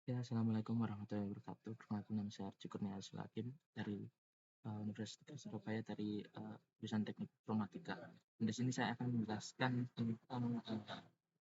Ya, Assalamualaikum warahmatullahi wabarakatuh. Perkenalkan nama saya Arji Kurniawan Hakim dari Universitas Surabaya dari jurusan Teknik Informatika. Di sini saya akan menjelaskan tentang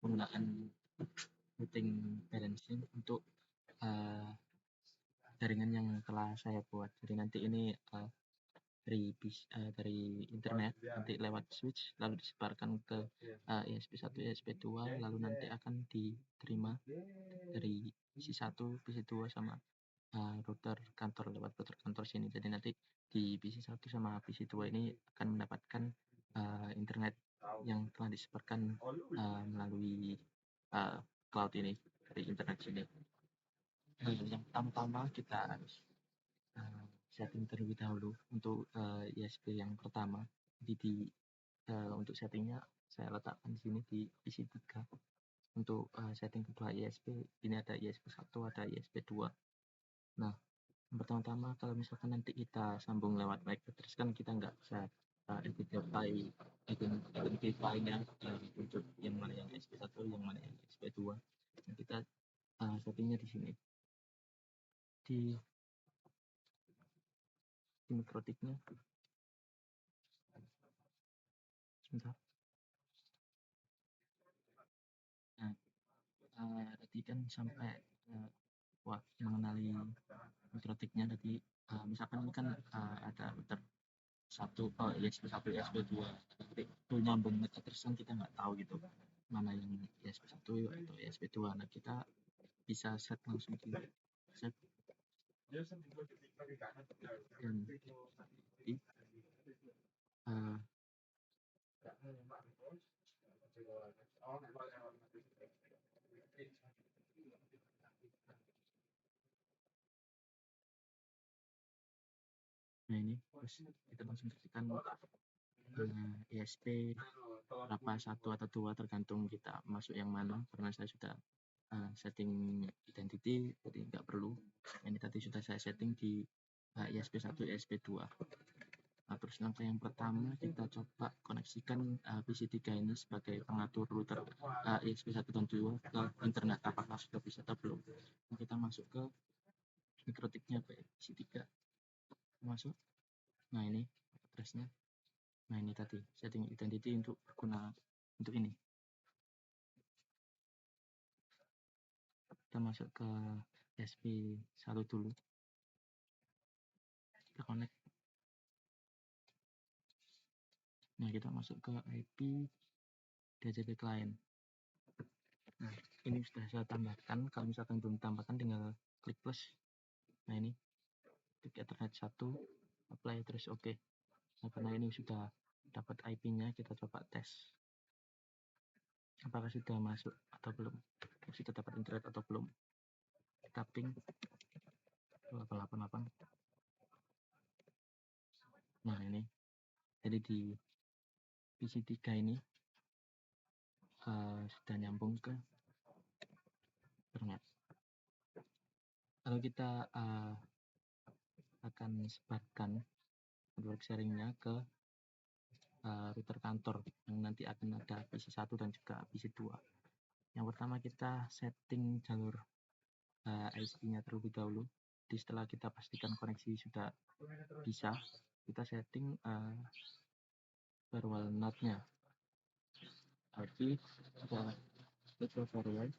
penggunaan routing balancing untuk uh, jaringan yang telah saya buat. Jadi nanti ini dari internet nanti lewat switch lalu disebarkan ke ESP1, ESP2, lalu nanti akan diterima dari PC1, PC2 sama router kantor lewat router kantor sini. Jadi nanti di PC1 sama PC2 ini akan mendapatkan internet yang telah disebarkan melalui cloud ini dari internet sini. Yang pertama kita harus setting terlebih dahulu untuk ISP yang pertama. Jadi untuk settingnya saya letakkan di sini di PC3. Untuk setting kedua ISP ini ada ISP1, ada ISP2. Nah, yang pertama-tama kalau misalkan nanti kita sambung lewat mic address kan kita nggak bisa identify-nya untuk yang mana yang ISP1, yang mana yang ISP2. Nah, kita settingnya di sini di mikrotiknya. Sebentar. Nah, tadi kan sampai mengenali mikrotiknya. Tadi misalkan ini kan ada router ISP1, ISP2, itu nyambung mic address kan kita nggak tahu gitu mana yang ISP1 atau ISP2. Nah, kita bisa set langsung di set dan nah ini terus kita langsung ketikkan ISP berapa, 1 atau 2 tergantung kita masuk yang mana, karena saya sudah setting identity jadi nggak perlu. Ini tadi sudah saya setting di ISP1, ISP2. Nah, terus langkah yang pertama kita coba koneksikan PC3 ini sebagai pengatur router ISP1 dan 2 ke internet, apakah sudah bisa atau belum. Nah, kita masuk ke mikrotiknya PC3, masuk. Nah, ini addressnya. Nah, ini tadi setting identity untuk berguna untuk ini. Kita masuk ke SP1 dulu. Kita connect. Nah, kita masuk ke IP DHCP client. Nah, ini sudah saya tambahkan. Kalau misalkan belum tambahkan, tinggal klik plus. Nah, ini klik Ethernet 1, apply, terus oke. Nah, karena ini sudah dapat IP-nya, kita coba tes apakah sudah masuk atau belum, sudah dapat internet atau belum. Kita ping 888. Nah, ini jadi di PC3 ini sudah nyambung ke internet. Kalau kita akan sebarkan network sharingnya ke router kantor yang nanti akan ada PC1 dan juga PC2. Yang pertama kita setting jalur ISP-nya terlebih dahulu. Jadi setelah kita pastikan koneksi sudah bisa, kita setting firewall node-nya. Jadi sudah virtual firewall.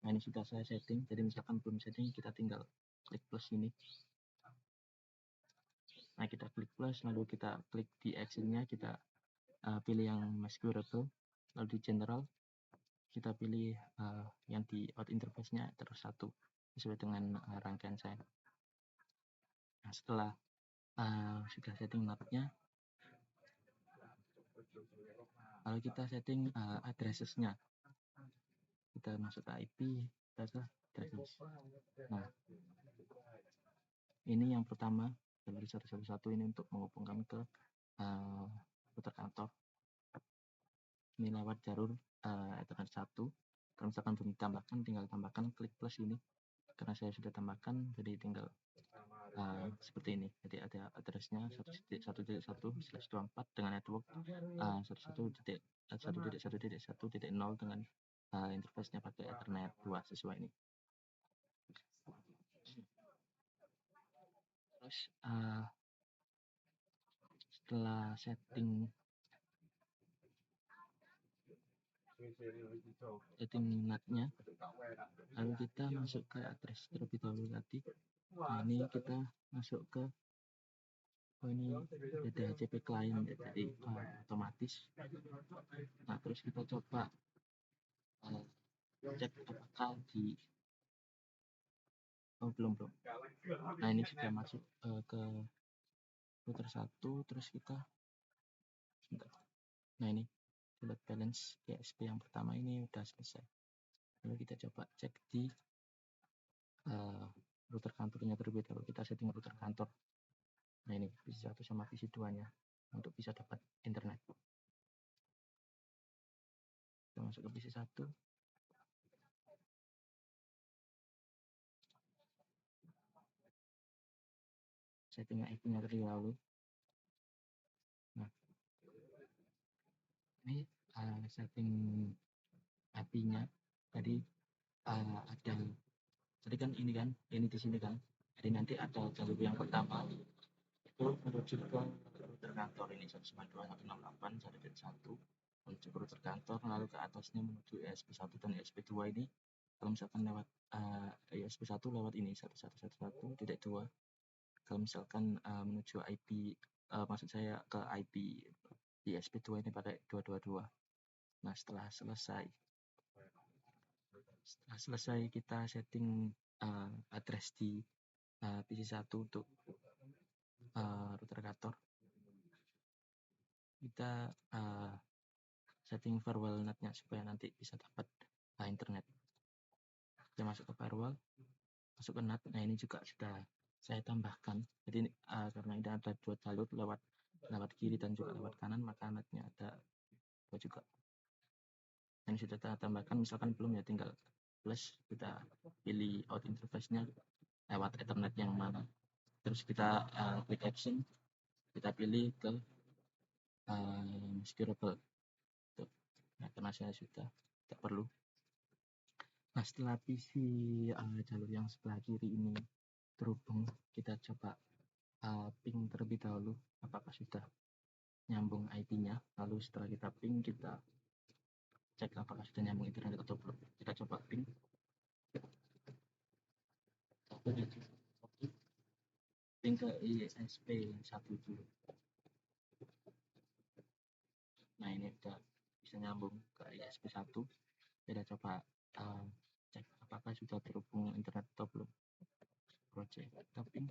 Nah, ini sudah saya setting. Jadi misalkan belum setting, kita tinggal klik plus ini. Nah, kita klik plus, lalu kita klik di action-nya, kita pilih yang mask curable, lalu di general kita pilih yang di out interface-nya terus 1 sesuai dengan rangkaian saya. Nah, setelah sudah setting node-nya, lalu kita setting addresses-nya. Kita masuk ke IP, kita ke address. Nah, ini yang pertama dari 111 ini untuk menghubungkan ke router kantor. Ini lewat jalur Ethernet 1. Kalau misalkan belum ditambahkan, tinggal tambahkan klik plus ini. Karena saya sudah tambahkan, jadi tinggal seperti ini. Jadi ada addressnya 1.1.1/24 dengan network 1.1.1.1.0 dengan interface-nya pakai Ethernet 2 sesuai ini. Terus setelah setting NAT-nya, lalu kita masuk ke address terlebih dahulu tadi. Nah, ini kita masuk ke ini ada HCP client ya, jadi otomatis. Nah, terus kita coba cek apakah di belum. Nah, ini sudah masuk ke router 1, terus kita nah ini load balance ISP yang pertama ini udah selesai. Lalu kita coba cek di router kantornya terlebih dahulu. Kita setting router kantor. Nah, ini PC1 sama PC2 nya untuk bisa dapat internet. Kita masuk ke PC1. Setting IP-nya terlebih dahulu. Nah, ini setting IP-nya tadi ada tadi kan ini di sini kan. Jadi nanti ada jalur yang pertama itu menuju ke router kantor ini 192.168.1.1 menuju ke router kantor, lalu ke atasnya menuju ESP1 dan ESP2 ini. Kalau misalkan lewat ESP1 lewat ini 1111.2. Kalau misalkan menuju IP maksud saya ke IP ESP2 ini pakai 222. Nah, setelah selesai kita setting address di PC1 untuk router kantor, kita setting firewall NAT-nya supaya nanti bisa dapat internet. Kita masuk ke firewall, masuk ke NAT. Nah, ini juga sudah saya tambahkan. Jadi karena ini ada 2 jalur lewat kiri dan juga lewat kanan, maka NAT-nya ada 2 juga. Ini sudah kita tambahkan. Misalkan belum ya tinggal plus, kita pilih out interface-nya lewat Ethernet yang mana. Terus kita klik option, kita pilih ke securable. Nah, karena saya sudah tidak perlu. Nah, setelah PC jalur yang sebelah kiri ini terhubung, kita coba ping terlebih dahulu apakah sudah nyambung IP-nya. Lalu setelah kita ping, kita cek apakah sudah nyambung internet atau belum. Kita coba ping. Ping ke ISP1 dulu. Nah, ini udah bisa nyambung ke ISP1. Kita coba cek apakah sudah terhubung internet atau belum. Project kita ping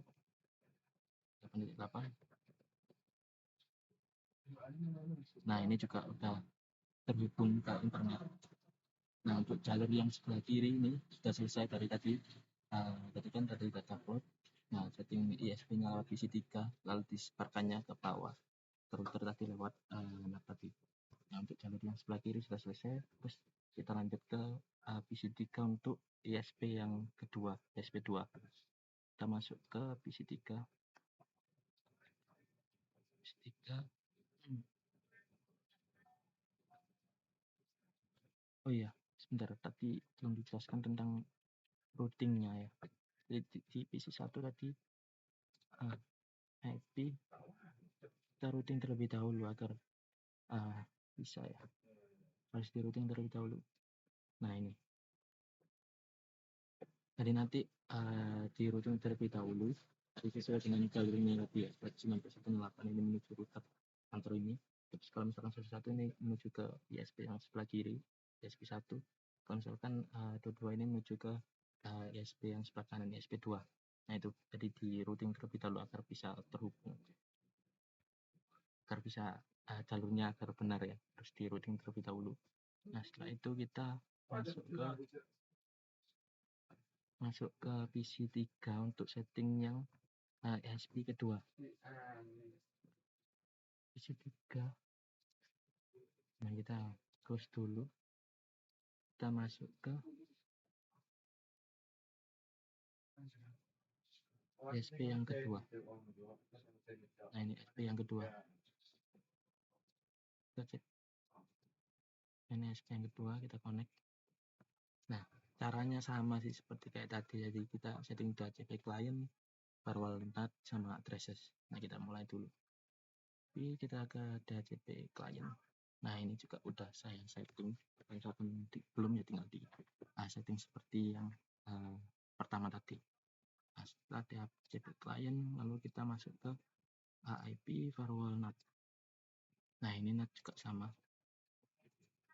8.8. Nah, ini juga udah terhubung ke internet. Nah, untuk jalur yang sebelah kiri ini sudah selesai dari tadi. Tadi kan dari data port. Nah, setting ISP-nya lewat PC3, lalu disebarkannya ke bawah. Router tadi lewat NAT tadi. Nah, untuk jalur yang sebelah kiri sudah selesai. Terus kita lanjut ke PC3 untuk ISP yang kedua, ISP2. Kita masuk ke PC3. Oh iya, sebentar, tadi belum dijelaskan tentang routingnya ya. Jadi di PC1 tadi IP kita routing terlebih dahulu agar bisa ya. Harus di routing terlebih dahulu. Nah, ini. Jadi nanti di routing terlebih dahulu. Jadi sesuai dengan jalur ini tadi ya, 91.8 ini menuju router kantor ini. Terus kalau misalkan 1 ini menuju ke ISP yang sebelah kiri, ISP1. Kalau misalkan 22 ini menuju ke ISP yang sebelah kanan, ISP2. Nah, itu jadi di routing terlebih dahulu agar bisa terhubung. Agar bisa jalurnya agar benar ya, harus di routing terlebih dahulu. Nah, setelah itu kita masuk ke PC3 untuk setting yang ISP kedua. PC3. Nah, kita close dulu. Kita masuk ke ISP yang kedua. Nah, ini ISP yang kedua. Kita cek. Ini ISP yang kedua, kita connect. Nah, caranya sama sih seperti kayak tadi. Jadi kita setting HCP client, firewall NAT sama addresses. Nah, kita mulai dulu. Tapi kita ke DHCP client. Nah, ini juga udah saya setting. Misalkan belum ya tinggal di setting seperti yang pertama tadi. Nah, setelah DHCP client, lalu kita masuk ke IP firewall NAT. Nah, ini NAT juga sama.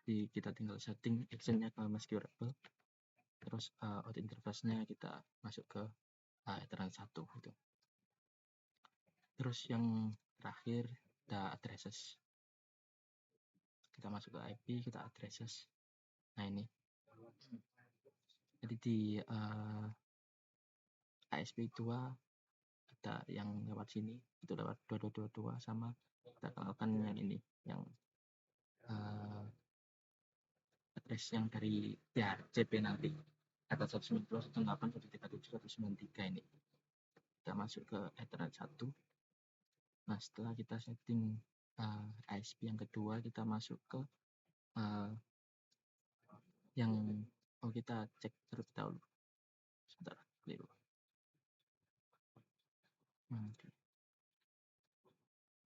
Jadi kita tinggal setting actionnya ke MySQL, terus out interface-nya kita masuk ke Ethernet 1 gitu. Terus yang terakhir ada addresses. Kita masuk ke IP, kita addresses. Nah, ini. Jadi di ASP2 ada yang lewat sini, itu lewat 2222 sama kita kenalkan yang ini, yang address yang dari CP nanti kata 192.168.137.193 ini. Kita masuk ke Ethernet 1. Nah, setelah kita setting ISP yang kedua, kita masuk ke yang kita cek terlebih dahulu. Sebentar, keliru.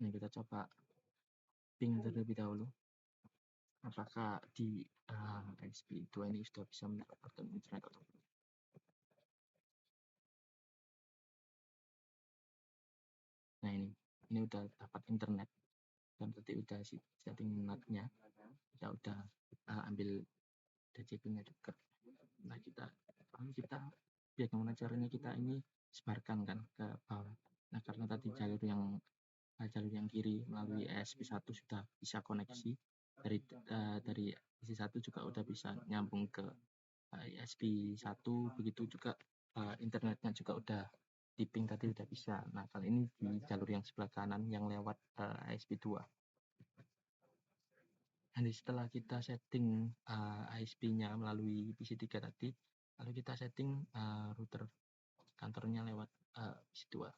Ini kita coba ping terlebih dahulu. Apakah di ISP2 ini sudah bisa mendapatkan internet atau belum? Nah, ini udah dapat internet dan tadi udah setting NAT-nya, kita udah ambil DHCP-nya juga. Nah, kita bagaimana caranya kita ini sebarkan kan ke bawah. Nah, karena tadi jalur yang kiri melalui ESP1 sudah bisa koneksi, dari ESP1 juga udah bisa nyambung ke ESP1, begitu juga internetnya juga udah di ping tadi udah bisa. Nah, kali ini di jalur yang sebelah kanan yang lewat ESP2. Nanti setelah kita setting ISP-nya melalui PC3 tadi, lalu kita setting router kantornya lewat PC2.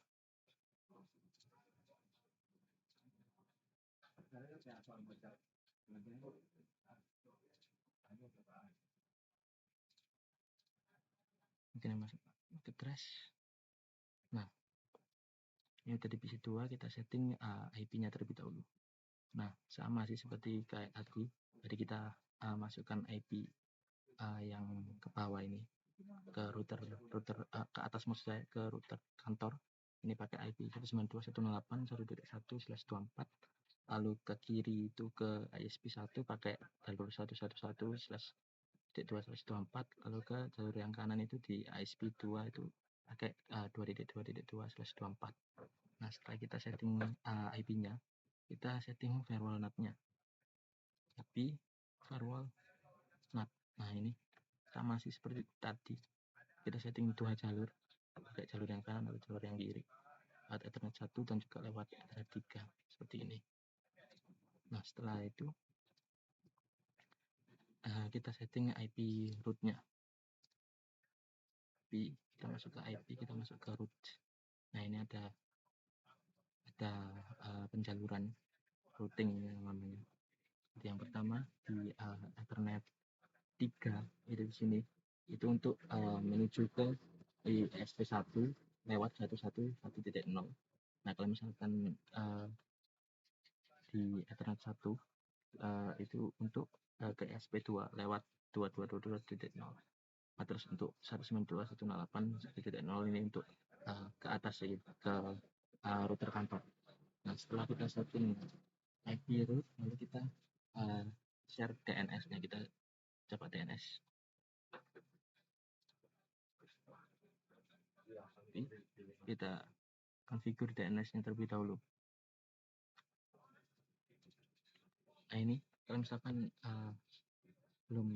Mungkin masuk ke trash. Nah, ini udah di PC2, kita setting IP-nya terlebih dahulu. Nah, sama sih seperti kayak tadi. Jadi kita masukkan IP yang ke bawah ini, ke router ke atas, maksud saya ke router kantor. Ini pakai IP 192.168.1.1/24. Lalu ke kiri itu ke ISP1 pakai jalur 111.2/24. Lalu ke jalur yang kanan itu di ISP2 itu pakai 2.2.2/24. Nah, setelah kita setting IP-nya, kita setting firewall NAT-nya. Tapi firewall NAT. Nah, ini sama sih seperti tadi. Kita setting 2 jalur, pakai jalur yang kanan atau jalur yang kiri. Lewat Ethernet 1 dan juga lewat Ethernet 3 seperti ini. Nah, setelah itu kita setting IP root-nya. Kita masuk ke IP, kita masuk ke root. Nah, ini ada penjaluran routing namanya. Jadi yang pertama di Ethernet 3 itu di sini itu untuk menuju ke ISP1 lewat 111.1.0. Nah, kalau misalkan di Ethernet 1 itu untuk ke ISP2 lewat 2.2.2.0. Nah, terus untuk 192.168.1.0 ini untuk ke atas ya, ke router kantor. Nah, setelah kita setting IP root, lalu kita share DNS-nya, kita coba DNS. Kita configure DNS-nya terlebih dahulu. Nah, ini kalau misalkan belum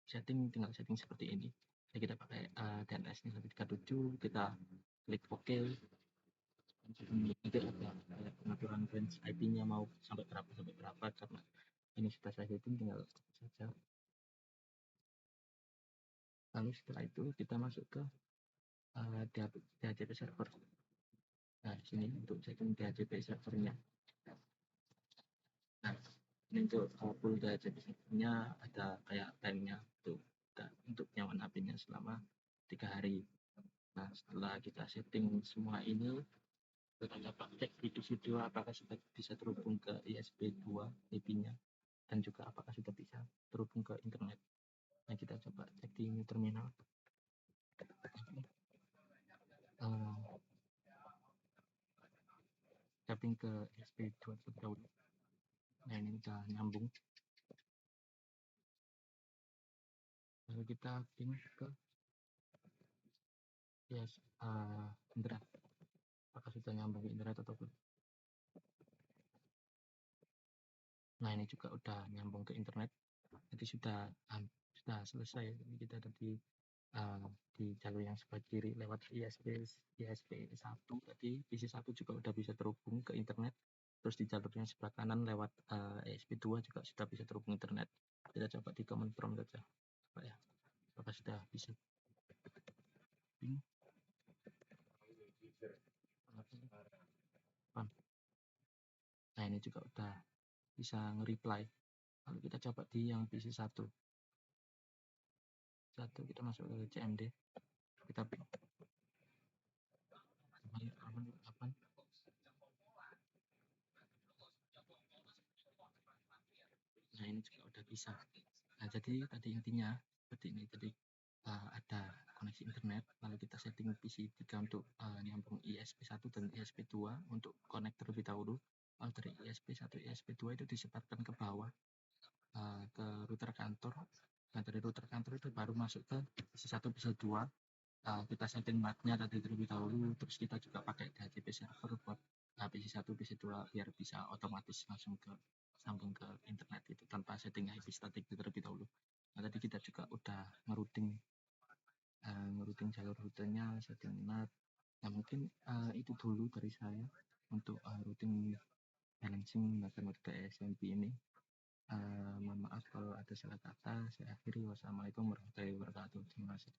setting, tinggal setting seperti ini. Jadi kita pakai DNS-nya 137, kita klik OK. Nanti ada pengaturan range IP-nya mau sampai berapa, karena ini sudah saya setting, tinggal saja. Lalu setelah itu kita masuk ke DHCP server. Nah, di sini untuk setting DHCP servernya. Nah, ini untuk full DHCP servernya ada kayak time-nya untuk nyawaan HP-nya selama 3 hari. Nah, setelah kita setting semua ini, kita coba cek di video apakah sudah bisa terhubung ke ISP2 IP-nya dan juga apakah sudah bisa terhubung ke internet. Nah, kita coba cek di new terminal. Tapping ke ISP2 terlebih dahulu. Nah, ini udah nyambung. Lalu kita ping ke internet. Apakah sudah nyambung ke internet atau belum? Nah, ini juga udah nyambung ke internet. Jadi sudah selesai. Ini kita ada di jalur yang sebelah kiri lewat ISP1 tadi, PC1 juga udah bisa terhubung ke internet. Terus di jalur yang sebelah kanan lewat ISP2 juga sudah bisa terhubung internet. Kita coba di command prompt saja. Apakah sudah bisa? Nah, ini juga udah bisa nge-reply. Lalu kita coba di yang PC1. Kita masuk ke CMD. Kita ping. Aman. Nah, ini juga udah bisa. Nah, jadi tadi intinya seperti ini. Jadi ada koneksi internet, lalu kita setting PC3 untuk nyambung ISP1 dan ISP2 untuk connect terlebih dahulu. Lalu dari ISP1 ISP2 itu disebarkan ke bawah ke router kantor. Nah, dari router kantor itu baru masuk ke PC1 PC2. Kita setting MAC-nya tadi terlebih dahulu, terus kita juga pakai DHCP server buat PC1 PC2 biar bisa otomatis langsung sambung ke internet itu tanpa setting IP static terlebih dahulu. Nah, tadi kita juga udah ngerouting jalur rutenya, setting NAT. Nah, mungkin itu dulu dari saya untuk routing balancing menggunakan SMP ini. Mohon maaf kalau ada salah kata. Saya akhiri. Wassalamualaikum warahmatullahi wabarakatuh. Terima kasih.